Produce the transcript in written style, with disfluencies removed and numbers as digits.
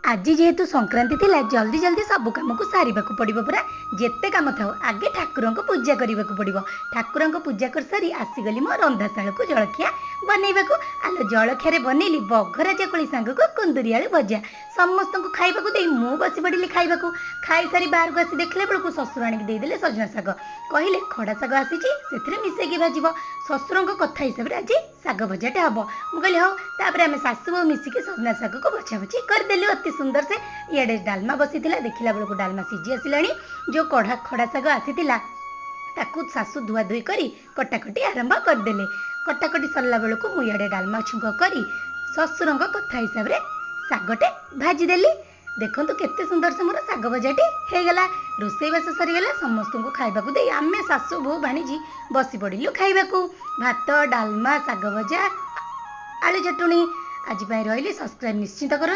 आज जेहेतु संक्रांति थिला जल्दी जल्दी सब काम को सारिबा को पड़िबो पूरा जेते काम थाओ आगे ठाकुर को पूजा करने को पड़िबो। ठाकुर को पूजा कर सारी आसीगली मो रंधाशाल को जलखिया बनैबा को। आलो जलखिया बनैली बघरा चकुली सांग को कुंदुरी आलू भजा समस्त को खाइबा को दे मु बसी पड़िली खाइबा को। खाई सारी बाहर को आसी देखले बेलू ससुर आनिक देदेले सजना शाग कहले खड़ा शाग आसीची सेथिरे मिसेकी भाजिबो। ससुर कथा हिसाब से आज शाग भजाटे हम मुझे कहली हाँ तापर आम सासू बो मिसिकी सजना शाग को बछा बछी करदेलु अति सुंदर से। इे डालमा बसी देखला बेलू डालमा सीझी आसला जो कढ़ा खड़ा शाग आसीला ताकू सासू धुआ धुई करी कटाकटी आरंभ करदेले। कटाकटी सरला बेलू मुझे डालमा छुंक करी ससुर कथा हिसाब से शागटे भाजीदेली। देखु केते सुंदर से मोर शाग भजाटी होगला। रोसईबास सरीगला समस्त को खाइबा दे आम सासू बो भाणीजी बसी पड़िलु खाइबा भात डालमा शाग भजा आलू चटुणी। आज रही सब्सक्राइब निश्चित कर।